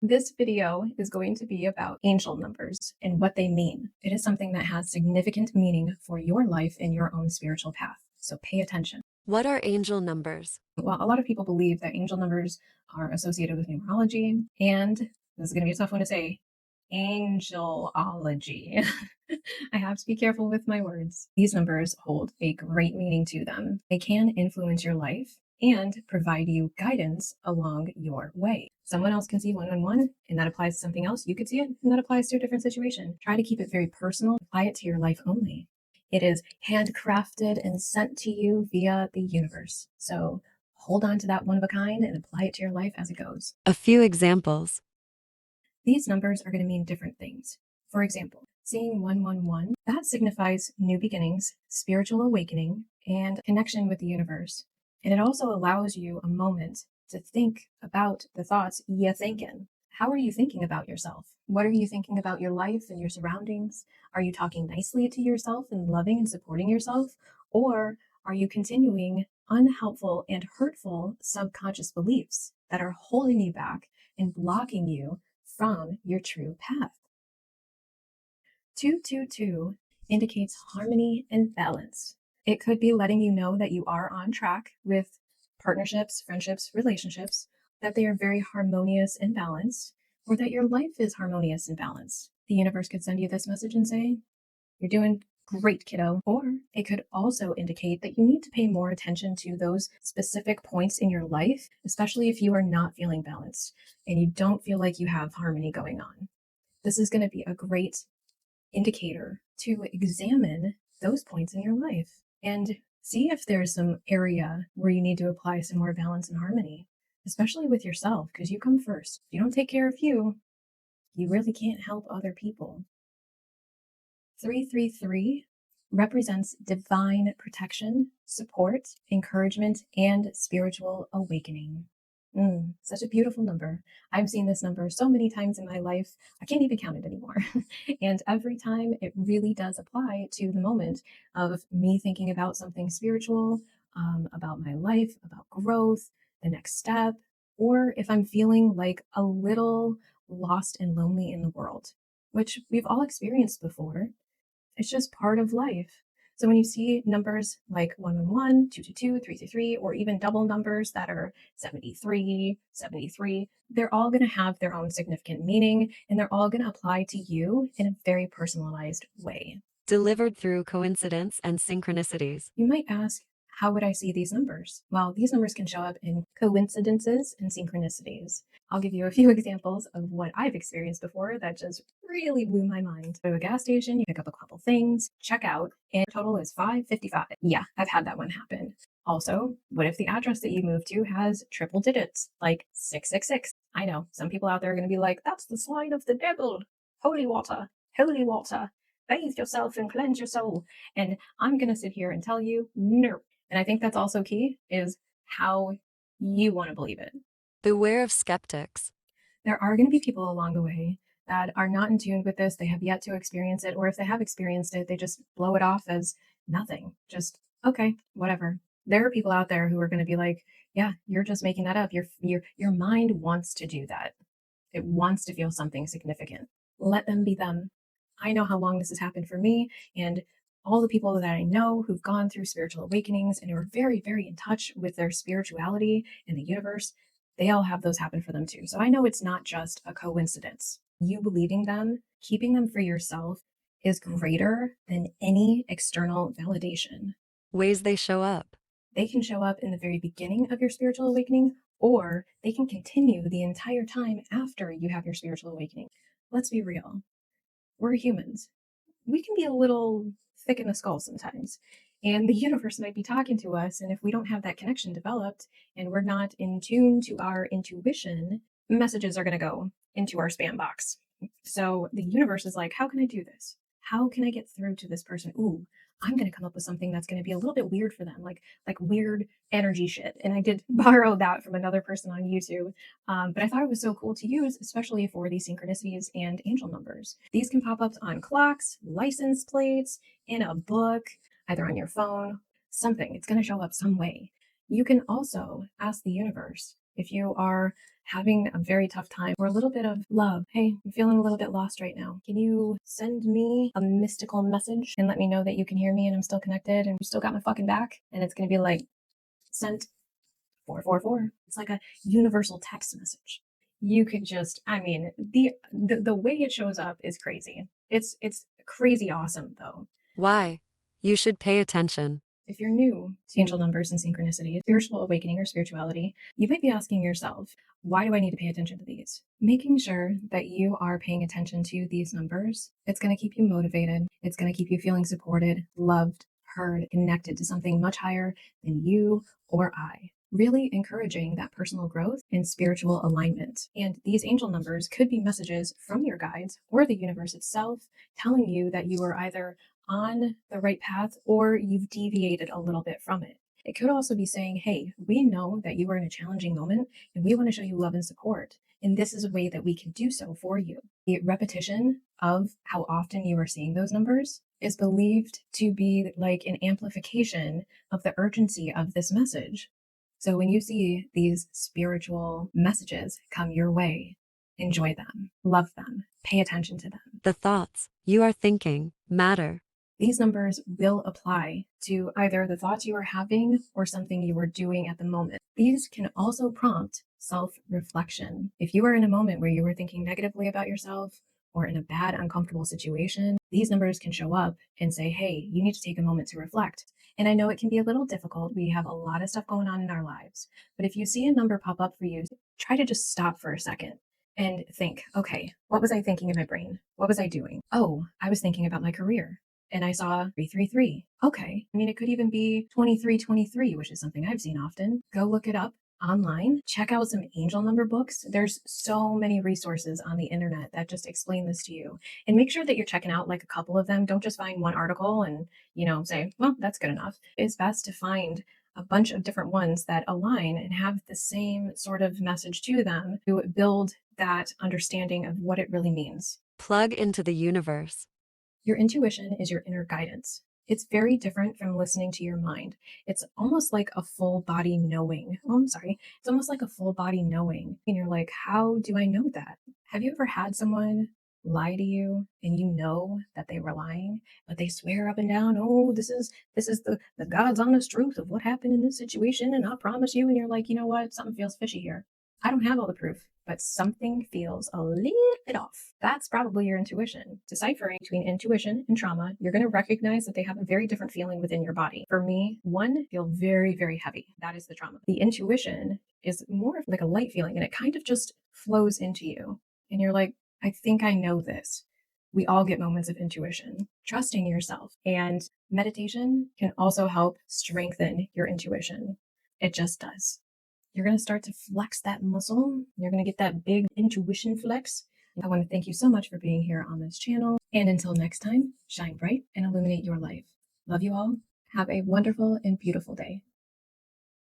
This video is going to be about angel numbers and what they mean. It is something that has significant meaning for your life and your own spiritual path. So pay attention. What are angel numbers? Well, a lot of people believe that angel numbers are associated with numerology, and this is going to be a tough one to say, angelology. I have to be careful with my words. These numbers hold a great meaning to them. They can influence your life and provide you guidance along your way. Someone else can see 111, and that applies to something else. You could see it, and that applies to a different situation. Try to keep it very personal. Apply it to your life only. It is handcrafted and sent to you via the universe. So hold on to that one of a kind and apply it to your life as it goes. A few examples. These numbers are going to mean different things. For example, seeing 111, that signifies new beginnings, spiritual awakening, and connection with the universe. And it also allows you a moment to think about the thoughts you're thinking. How are you thinking about yourself? What are you thinking about your life and your surroundings? Are you talking nicely to yourself and loving and supporting yourself? Or are you continuing unhelpful and hurtful subconscious beliefs that are holding you back and blocking you from your true path? 222 indicates harmony and balance. It could be letting you know that you are on track with partnerships, friendships, relationships, that they are very harmonious and balanced, or that your life is harmonious and balanced. The universe could send you this message and say, you're doing great, kiddo. Or it could also indicate that you need to pay more attention to those specific points in your life, especially if you are not feeling balanced and you don't feel like you have harmony going on. This is going to be a great indicator to examine those points in your life and see if there's some area where you need to apply some more balance and harmony, especially with yourself, because you come first. If you don't take care of you, you really can't help other people. 333 represents divine protection, support, encouragement, and spiritual awakening. Such a beautiful number. I've seen this number so many times in my life, I can't even count it anymore. And every time it really does apply to the moment of me thinking about something spiritual, about my life, about growth, the next step, or if I'm feeling like a little lost and lonely in the world, which we've all experienced before. It's just part of life. So when you see numbers like 111, 222, 333, or even double numbers that are 73, 73, they're all going to have their own significant meaning and they're all going to apply to you in a very personalized way. Delivered through coincidence and synchronicities. You might ask, how would I see these numbers? Well, these numbers can show up in coincidences and synchronicities. I'll give you a few examples of what I've experienced before that just really blew my mind. Go to a gas station, you pick up a couple things, check out, and total is $5.55. Yeah, I've had that one happen. Also, what if the address that you moved to has triple digits, like 666? I know, some people out there are going to be like, that's the sign of the devil. Holy water, holy water. Bathe yourself and cleanse your soul. And I'm going to sit here and tell you, no. And I think that's also key is how you want to believe it. Beware of skeptics. There are going to be people along the way that are not in tune with this. They have yet to experience it. Or if they have experienced it, they just blow it off as nothing. Just, okay, whatever. There are people out there who are going to be like, yeah, you're just making that up. Your mind wants to do that. It wants to feel something significant. Let them be them. I know how long this has happened for me, and all the people that I know who've gone through spiritual awakenings and who are very, very in touch with their spirituality and the universe, they all have those happen for them too. So I know it's not just a coincidence. You believing them, keeping them for yourself is greater than any external validation. Ways they show up. They can show up in the very beginning of your spiritual awakening, or they can continue the entire time after you have your spiritual awakening. Let's be real. We're humans. We can be a little thick in the skull sometimes. And the universe might be talking to us. And if we don't have that connection developed and we're not in tune to our intuition, messages are going to go into our spam box. So the universe is like, how can I do this? How can I get through to this person? Ooh, I'm going to come up with something that's going to be a little bit weird for them, like weird energy shit. And I did borrow that from another person on YouTube. But I thought it was so cool to use, especially for these synchronicities and angel numbers. These can pop up on clocks, license plates, in a book, either on your phone, something. It's going to show up some way. You can also ask the universe If you are having a very tough time or a little bit of love, hey, I'm feeling a little bit lost right now. Can you send me a mystical message and let me know that you can hear me and I'm still connected and you still got my fucking back? And it's going to be like, sent 444. It's like a universal text message. You could just, I mean, the way it shows up is crazy. It's crazy awesome though. Why? You should pay attention. If you're new to angel numbers and synchronicity, spiritual awakening or spirituality, you might be asking yourself, why do I need to pay attention to these? Making sure that you are paying attention to these numbers, it's going to keep you motivated. It's going to keep you feeling supported, loved, heard, connected to something much higher than you or I. Really encouraging that personal growth and spiritual alignment. And these angel numbers could be messages from your guides or the universe itself telling you that you are either on the right path or you've deviated a little bit from it. It could also be saying, hey, we know that you are in a challenging moment and we want to show you love and support. And this is a way that we can do so for you. The repetition of how often you are seeing those numbers is believed to be like an amplification of the urgency of this message. So when you see these spiritual messages come your way, enjoy them, love them, pay attention to them. The thoughts you are thinking matter. These numbers will apply to either the thoughts you are having or something you are doing at the moment. These can also prompt self-reflection. If you are in a moment where you are thinking negatively about yourself or in a bad, uncomfortable situation, these numbers can show up and say, hey, you need to take a moment to reflect. And I know it can be a little difficult. We have a lot of stuff going on in our lives. But if you see a number pop up for you, try to just stop for a second and think, okay, what was I thinking in my brain? What was I doing? Oh, I was thinking about my career and I saw 333. Okay. I mean, it could even be 2323, which is something I've seen often. Go look it up online. Check out some angel number books. There's so many resources on the internet that just explain this to you. And make sure that you're checking out like a couple of them. Don't just find one article and, say, well, that's good enough. It's best to find a bunch of different ones that align and have the same sort of message to them to build that understanding of what it really means. Plug into the universe. Your intuition is your inner guidance. It's very different from listening to your mind. It's almost like a full body knowing. Oh, I'm sorry. It's almost like a full body knowing. And you're like, how do I know that? Have you ever had someone lie to you and you know that they were lying, but they swear up and down, oh, this is the God's honest truth of what happened in this situation, and I promise you, and you're like, you know what? Something feels fishy here. I don't have all the proof, but something feels a little bit off. That's probably your intuition. Deciphering between intuition and trauma, you're going to recognize that they have a very different feeling within your body. For me, one feel very, very heavy. That is the trauma. The intuition is more of like a light feeling and it kind of just flows into you. And you're like, I think I know this. We all get moments of intuition. Trusting yourself and meditation can also help strengthen your intuition. It just does. You're going to start to flex that muscle. You're going to get that big intuition flex. I want to thank you so much for being here on this channel. And until next time, shine bright and illuminate your life. Love you all. Have a wonderful and beautiful day.